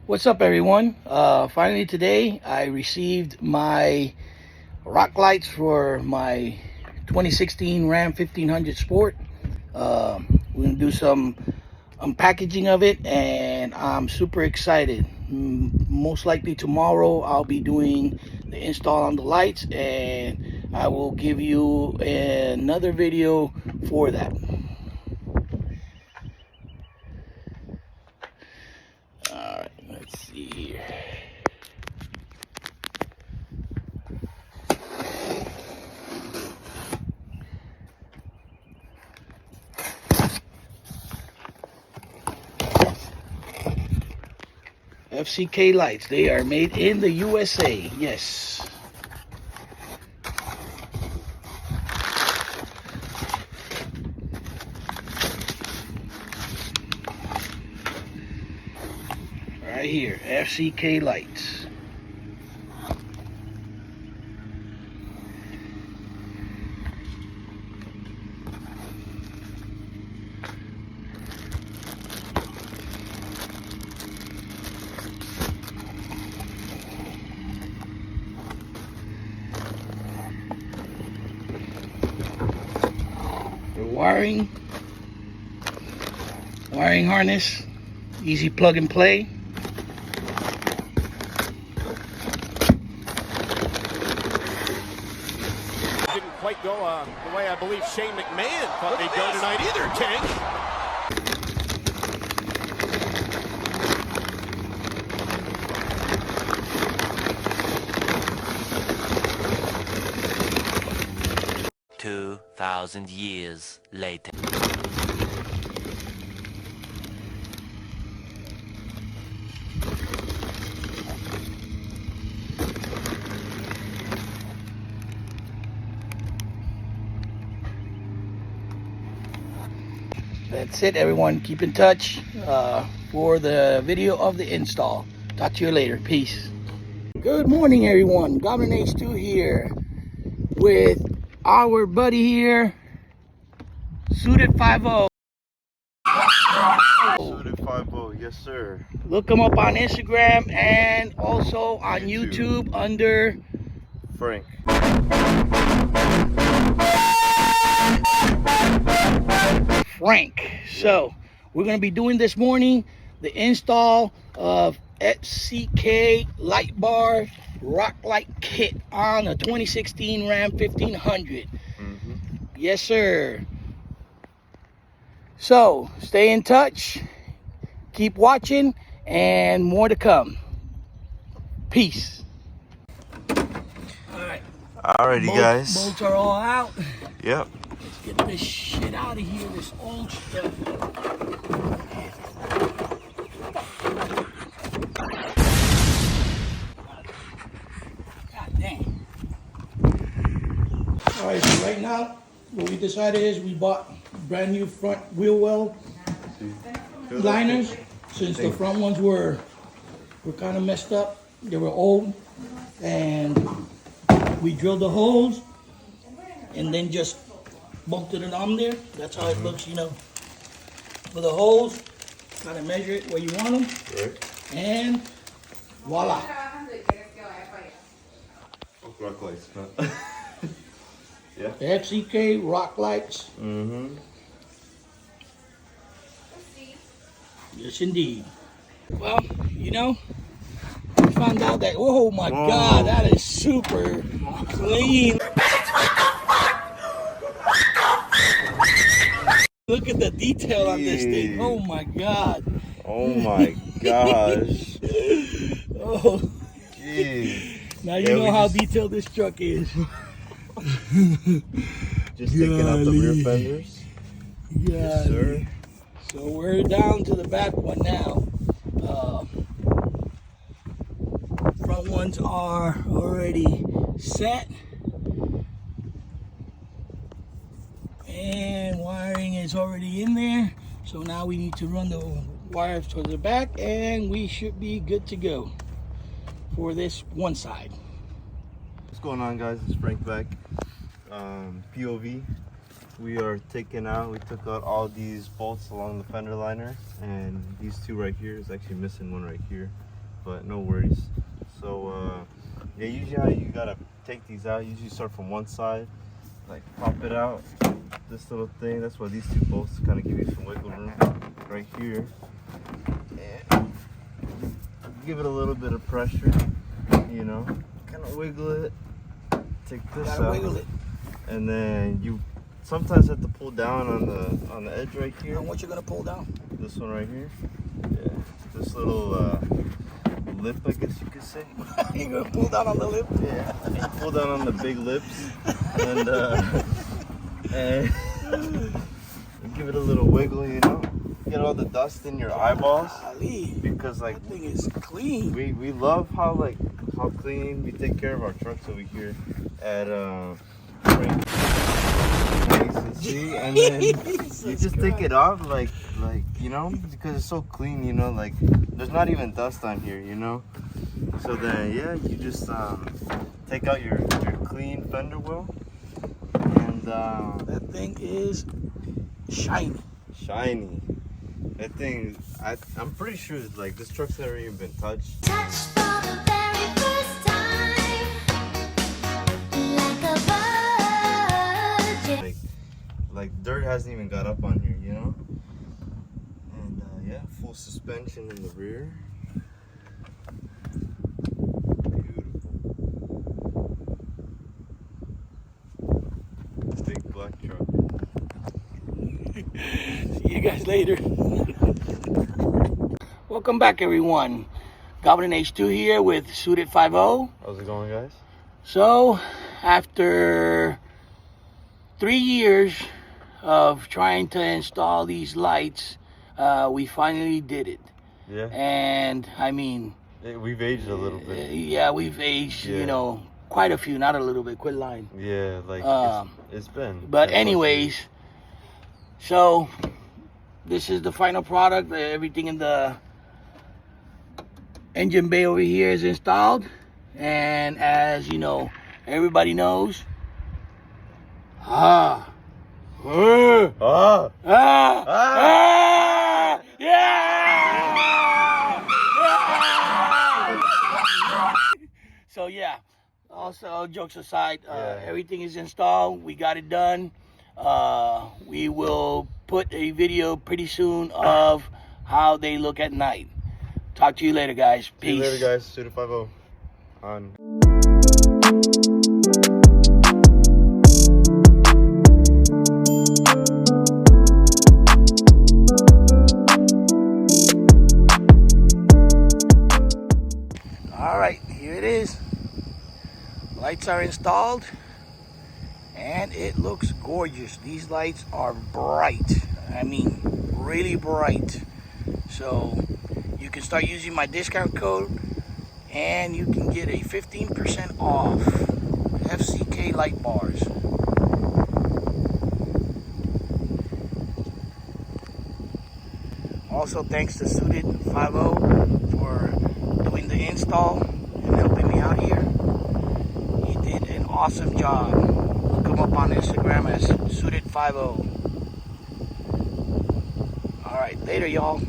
What's up, everyone? Finally today I received my rock lights for my 2016 Ram 1500 Sport. We're gonna do some unpackaging of it, and I'm super excited. Most likely tomorrow I'll be doing the install on the lights, and I will give you another video for that. Alright, let's see here. FCK lights, they are made in the USA, yes. Right here, FCK lights. The wiring harness, easy plug and play. Didn't quite go the way I believe Shane McMahon thought they'd go tonight either, King. $2,000 years later. That's it, everyone. Keep in touch for the video of the install. Talk to you later. Peace. Good morning, everyone. Goblin H2 here with our buddy here, Suited 5-0. Suited 5-0, yes sir. Look him up on Instagram and also on YouTube under Frank. Frank. So we're going to be doing this morning the install of FCK Light Bar Rock Light Kit on a 2016 Ram 1500. Yes sir. So stay in touch, keep watching, and more to come. Peace. Alrighty guys. Bolts are all out. Yep. Let's get this shit out of here, this old stuff. God damn. Alright, so right now, what we decided is we bought brand new front wheel well liners, since the front ones were kind of messed up. They were old, and we drilled the holes and then just bolted it on there. That's how it looks, you know. With the holes, kind of measure it where you want them, Right. and voila. Rock lights. Yeah. The FCK rock lights. Yes, indeed. Well, you know, I found out that, oh my God, that is super clean. Look at the detail on this thing. Oh my God. Oh my gosh. Oh, Jeez. now you know how detailed this truck is. Just taking out the rear fenders. Yes, sir. So we're down to the back one now. Front ones are already set. And wiring is already in there. So now we need to run the wires to the back, and we should be good to go for this one side. What's going on, guys? It's Frank back. POV. We took out all these bolts along the fender liner, and these two right here is actually missing one right here. but no worries. So yeah, usually how you gotta take these out, usually start from one side, like pop it out, this little thing. That's why these two bolts kind of give you some wiggle room right here. And give it a little bit of pressure, you know, kind of wiggle it, take this out, wiggle it. and then you sometimes have to pull down on the edge right here. And what you're gonna pull down? This one right here. Yeah, this little lip, I guess you could say. You're gonna pull down on the lip? Yeah, you pull down on the big lips, and give it a little wiggle, you know. Get all the dust in your eyeballs, because like that thing is clean. We love how clean we take care of our trucks over here at Frank. See, and then you just take it off like you know, because it's so clean, you know, like there's not even dust on here, you know. So then yeah, you just take out your clean fender well, and that thing is shiny. That thing, I'm pretty sure like this truck's never even been touched. Touched for the very first time, like a virgin. Like dirt hasn't even got up on here, you know. And yeah, full suspension in the rear. Beautiful. Big black truck. See you guys later. Welcome back, everyone. Goblin H2 here with Suited 5.0. How's it going, guys? So, after 3 years of trying to install these lights, we finally did it. Yeah. And I mean, We've aged a little bit. yeah, we've aged, you know, quite a few, not a little bit, quit lying. Yeah, like it's been. But anyways, so this is the final product. Everything in the engine bay over here is installed, and as you know, everybody knows, yeah, so yeah, also jokes aside, everything is installed, we got it done. We will put a video pretty soon of how they look at night. Talk to you later, guys. Peace. See you later, guys. Suited 5.0 on. All right, here it is. Lights are installed, and it looks gorgeous. These lights are bright. I mean, really bright. So you can start using my discount code, and you can get a 15% off FCKLiGHTBARS. Also, thanks to Suited 5.0 for doing the install and helping me out here. He did an awesome job. Look him up on Instagram as Suited 5.0. All right, later, y'all.